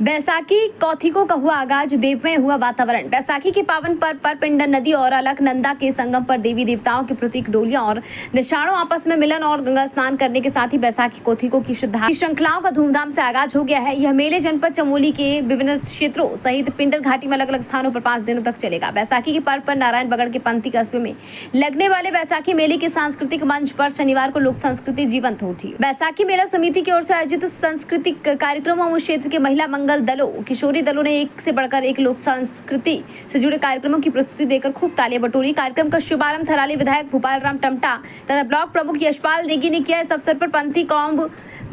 बैसाखी कौथिकों का हुआ आगाज, देवमय हुआ वातावरण। बैसाखी के पावन पर्व पर पिंडर नदी और अलकनंदा के संगम पर देवी देवताओं के प्रतीक डोलियां और निशानों आपस में मिलन और गंगा स्नान करने के साथ ही बैसाखी कौथिकों की श्रृंखलाओं का धूमधाम से आगाज हो गया है। यह मेले जनपद चमोली के विभिन्न क्षेत्रों सहित पिंडर घाटी में अलग अलग स्थानों पर 5 दिनों तक चलेगा। बैसाखी के पर्व पर नारायणबगड़ के पंथी कस्बे में लगने वाले बैसाखी मेले के सांस्कृतिक मंच पर शनिवार को लोक संस्कृति जीवंत हो उठी। बैसाखी मेला समिति की ओर से आयोजित सांस्कृतिक कार्यक्रमों में क्षेत्र के महिला मंगल दलों, किशोरी दलों ने एक से बढ़कर एक लोक संस्कृति से जुड़े कार्यक्रमों की प्रस्तुति देकर खूब तालियां बटोरी। कार्यक्रम का शुभारंभ थराली विधायक भूपाल राम टमटा तथा ब्लॉक प्रमुख यशपाल नेगी ने किया। इस अवसर पर पंथी कौम,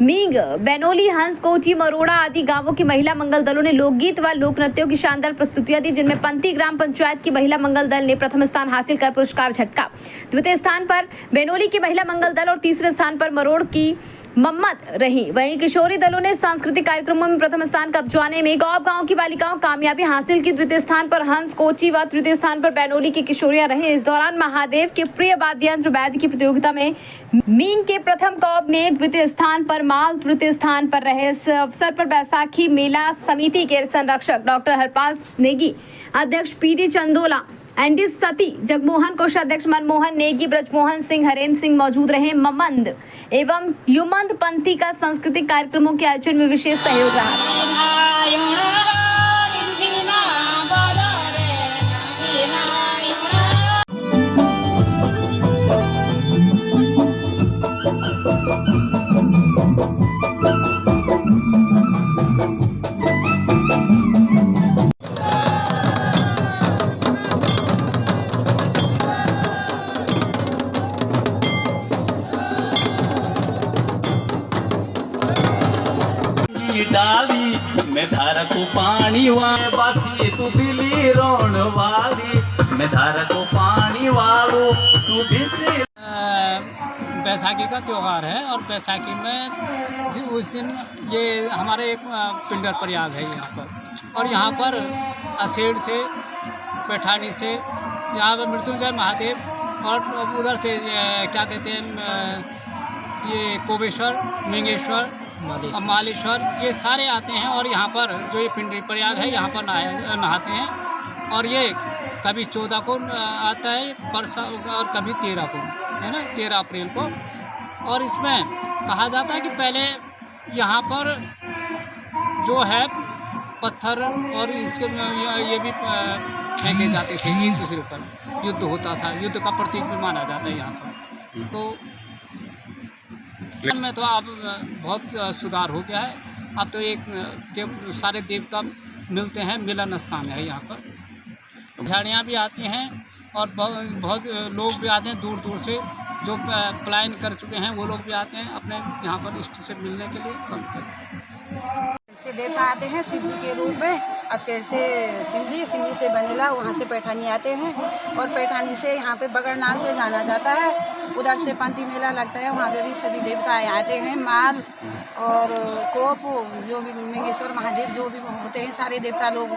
मींग, बैनोली, हंस, कोठी, मरोड़ा आदि गांवों की महिला मंगल दलों ने लोकगीत व लोक नृत्यों की शानदार प्रस्तुतियां दी, जिनमें पंथी ग्राम पंचायत की महिला मंगल दल ने प्रथम स्थान हासिल कर पुरस्कार झटका। द्वितीय स्थान पर बैनोली की महिला मंगल दल और तीसरे स्थान पर मरोड़ की मम्मत रही। वहीं किशोरी दलों ने सांस्कृतिक कार्यक्रमों में प्रथम स्थान कब्जाने में गांव की बालिकाओं कामयाबी हासिल की। द्वितीय स्थान पर हंस, कोची व तृतीय स्थान पर बैनोली की किशोरियां रही। इस दौरान महादेव के प्रिय वाद्ययंत्र वैद्य की प्रतियोगिता में मींग के प्रथम कौब ने द्वितीय स्थान पर, माल तृतीय स्थान पर रहे। इस अवसर पर बैसाखी मेला समिति के संरक्षक डॉक्टर हरपाल नेगी, अध्यक्ष पीडी चंदोला, एनडी सती, जगमोहन, कोषाध्यक्ष मनमोहन नेगी, ब्रजमोहन सिंह, हरेंद्र सिंह मौजूद रहे। ममंद एवं युमंद पंथी का सांस्कृतिक कार्यक्रमों के आयोजन में विशेष सहयोग रहा। डाली मैं धारा को पानी वाले बासी तू दिली रोण वाली, मैं धारा को पानी वालो तू दिसे। बैसाखी का त्यौहार है और बैसाखी में उस दिन ये हमारे एक पिंडर प्रयाग है यहाँ पर, और यहाँ पर असेड़ से, पैठानी से, यहाँ पर मृत्युंजय महादेव और उधर से क्या कहते हैं ये कोबेश्वर, मिंगेश्वर, मालेश्वर, ये सारे आते हैं और यहाँ पर जो ये पिंडरी प्रयाग है यहाँ पर नहाते हैं। और ये कभी 14 को आता है परसा और कभी 13 को, है ना, 13 अप्रैल को। और इसमें कहा जाता है कि पहले यहाँ पर जो है पत्थर और इसके ये भी फेंके जाते थे एक दूसरे पर, युद्ध होता था, युद्ध का प्रतीक भी माना जाता है यहाँ पर। तो में तो अब बहुत सुधार हो गया है। अब तो एक के सारे देवता मिलते हैं, मिलन स्थान है यहाँ पर। झाड़ियाँ भी आती हैं और बहुत लोग भी आते हैं दूर दूर से, जो पलायन कर चुके हैं वो लोग भी आते हैं अपने यहाँ पर इष्ट से मिलने के लिए। से देवता आते हैं शिव जी के रूप में, असेर से सिमली, सिमली से बनेला, वहाँ से पैठानी आते हैं और पैठानी से यहाँ पे बगड़ नाम से जाना जाता है। उधर से पंथी मेला लगता है, वहाँ पे भी सभी देवता आते हैं। माल और कोप, जो भी मिंगेश्वर महादेव जो भी होते हैं, सारे देवता लोग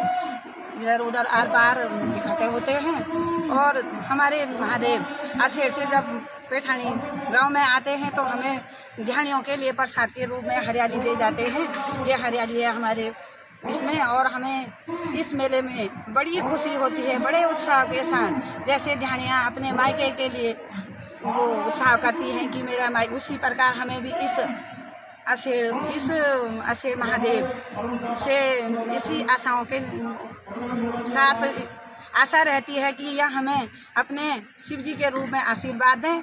इधर उधर आर पार इकट्ठे होते हैं। और हमारे महादेव असेर से जब पैठानी गांव में आते हैं तो हमें ध्यानियों के लिए प्रसाद के रूप में हरियाली दे जाते हैं। ये हरियाली है हमारे इसमें, और हमें इस मेले में बड़ी खुशी होती है, बड़े उत्साह के साथ। जैसे ध्यानियाँ अपने मायके के लिए वो उत्साह करती हैं कि मेरा माई, उसी प्रकार हमें भी इस असेर महादेव से इसी आशाओं के साथ आशा रहती है कि यह हमें अपने शिव जी के रूप में आशीर्वाद दें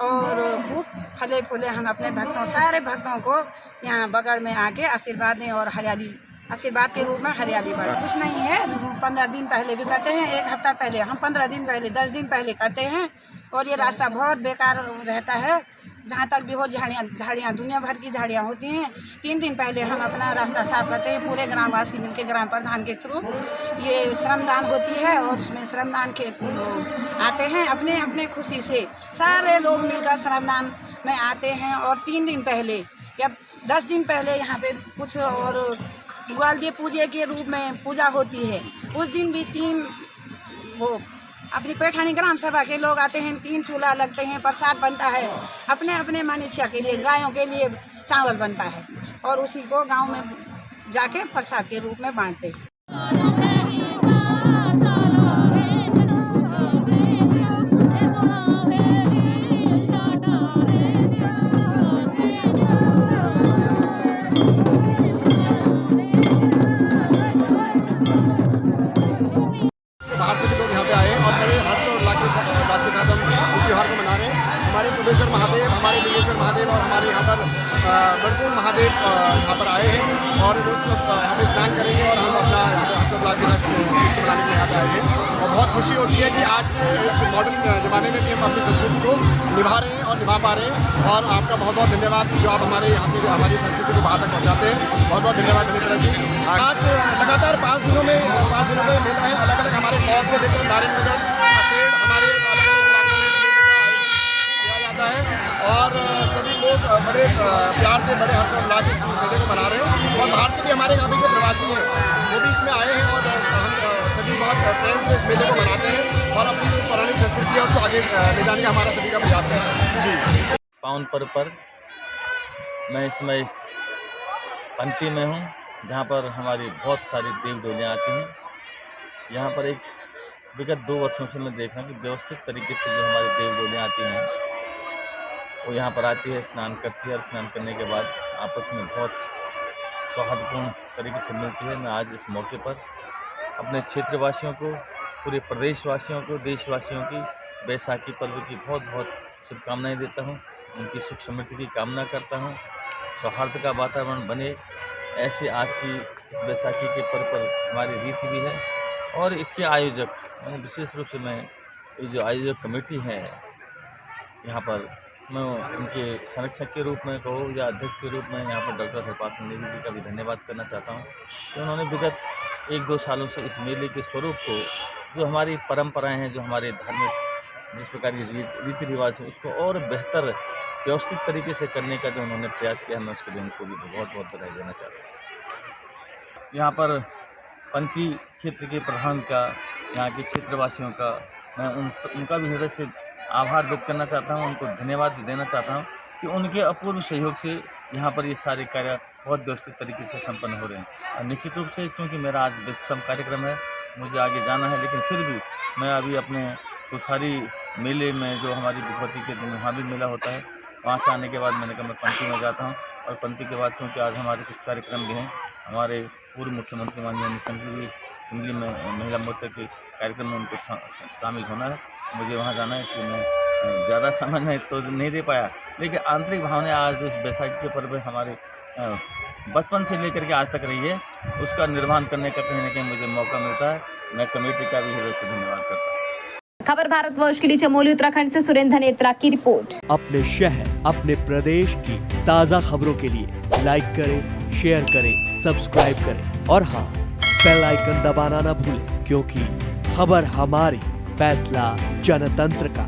और खूब फले फूले हम अपने भक्तों, सारे भक्तों को यहाँ बगड़ में आके आशीर्वाद दें और हरियाली, आशीर्वाद के रूप में हरियाली बढ़े। कुछ नहीं है, 15 दिन पहले भी करते हैं, 1 हफ्ता पहले, हम 15 दिन पहले, 10 दिन पहले करते हैं। और ये रास्ता बहुत बेकार रहता है, जहाँ तक भी हो झाड़ियाँ दुनिया भर की झाड़ियाँ होती हैं। 3 दिन पहले हम अपना रास्ता साफ करते हैं, पूरे ग्रामवासी मिलकर ग्राम प्रधान के थ्रू ये श्रमदान होती है और उसमें श्रमदान के आते हैं अपने अपने खुशी से, सारे लोग मिलकर श्रमदान में आते हैं। और 3 दिन पहले या 10 दिन पहले यहाँ पे कुछ और ग्वालदी पूजे के रूप में पूजा होती है। उस दिन भी 3 वो अपनी पैठानी ग्राम सभा के लोग आते हैं, 3 चूल्हा लगते हैं, प्रसाद बनता है, अपने अपने मन इच्छा के लिए, गायों के लिए चावल बनता है और उसी को गांव में जाके प्रसाद के रूप में बांटते हैं। बाहर से भी लोग यहाँ पे आए हैं और बड़े हर्ष और उल्लास के साथ हम इस त्यौहार को मना रहे हैं। हमारे कुबेश्वर महादेव, हमारे लिंगेश्वर महादेव और हमारे यहाँ पर बड़तूल महादेव यहाँ पर आए हैं और वो सब यहाँ पे स्नान करेंगे और हम अपना यहाँ पे हर्षोल्लास के साथ चीज़ को मनाने के लिए यहाँ पे आए हैं। और बहुत खुशी होती है कि आज के इस मॉडर्न ज़माने में भी हम अपनी संस्कृति को निभा रहे हैं और निभा पा रहे हैं। और आपका बहुत बहुत धन्यवाद जो आप हमारे यहाँ से हमारी संस्कृति को बाहर तक पहुँचाते हैं। बहुत बहुत धन्यवाद धनीन्द्र जी। आज लगातार 5 दिनों में मेला है। अलग अलग हमारे कौन से लेकर नारायणनगर असेड़ हमारे अलग अलग इलाकों में किया जाता है और सभी लोग बड़े प्यार से बड़े हर्ष और उल्लास से इस मेले को मना रहे हैं। और बाहर से भी हमारे यहाँ पे जो प्रवासी हैं वो भी इसमें आए हैं और हम सभी बहुत प्रेम से इस मेले को मनाते हैं और अपनी जो पौराणिक संस्कृति है उसको आगे ले जाने का हमारा सभी का प्रयास रहता है। जी, पावन पर्व पर मैं इस समय पंक्ति में हूँ जहाँ पर हमारी बहुत सारी देव देवलियाँ आती हैं। यहाँ पर एक विगत 2 वर्षों से मैं देख रहा हूँ कि व्यवस्थित तरीके से जो हमारी देव देवलियाँ आती हैं वो यहाँ पर आती है, स्नान करती है और स्नान करने के बाद आपस में बहुत सौहार्दपूर्ण तरीके से मिलती है। मैं आज इस मौके पर अपने क्षेत्रवासियों को, पूरे प्रदेशवासियों को, देशवासियों की बैसाखी पर्व की बहुत बहुत शुभकामनाएँ देता हूँ। उनकी सुख समृद्धि की कामना करता हूँ। सौहार्द का वातावरण बने ऐसे आज की इस बैसाखी के पर्व पर हमारी रीति भी है। और इसके आयोजक विशेष रूप से मैं ये जो आयोजक कमेटी है यहाँ पर मैं उनके संरक्षक के रूप में कहूँ या अध्यक्ष के रूप में यहाँ पर डॉक्टर हरपाल सिंह नेगी जी का भी धन्यवाद करना चाहता हूँ कि उन्होंने विगत 1-2 सालों से इस मेले के स्वरूप को, जो हमारी परंपराएं हैं, जो हमारे धार्मिक जिस प्रकार की रीति रिवाज है, उसको और बेहतर व्यवस्थित तरीके से करने का जो उन्होंने प्रयास किया, मैं उसके लिए उनको भी बहुत बहुत बधाई देना चाहता हूँ। यहाँ पर पंथी क्षेत्र के प्रधान का, यहाँ के क्षेत्रवासियों का मैं उनका भी हृदय से आभार व्यक्त करना चाहता हूँ, उनको धन्यवाद देना चाहता हूँ कि उनके अपूर्व सहयोग से यहाँ पर ये सारे कार्य बहुत व्यवस्थित तरीके से संपन्न हो रहे हैं। और निश्चित रूप से क्योंकि मेरा आज व्यस्तम कार्यक्रम है, मुझे आगे जाना है, लेकिन फिर भी मैं अभी अपने कुसारी मेले में जो हमारी भगवती के दिन वहाँ भी मेला होता है, वहाँ से आने के बाद मैंने कहा मैं पंथी में जाता हूँ। और पंथी के बाद क्योंकि आज हमारे कुछ कार्यक्रम भी हैं, हमारे पूर्व मुख्यमंत्री माननीय निशंक जी भी सिंगली में महिला मोर्चा के कार्यक्रम में उनको शामिल होना है, मुझे वहाँ जाना है, इसलिए मैं ज़्यादा समय में तो नहीं दे पाया। लेकिन आंतरिक भावना आज इस बैसाखी के पर्व हमारे बचपन से लेकर के आज तक रही है, उसका निर्वहन करने का कहीं ना कहीं मुझे मौका मिलता है। मैं कमेटी का भी हृदय से धन्यवाद करता हूँ। खबर भारतवर्ष के लिए चमोली उत्तराखंड से सुरेंद्र नेत्रा की रिपोर्ट। अपने शहर, अपने प्रदेश की ताज़ा खबरों के लिए लाइक करें, शेयर करें, सब्सक्राइब करें और हाँ, बेल आइकन दबाना ना भूलें, क्योंकि खबर हमारी, फैसला जनतंत्र का।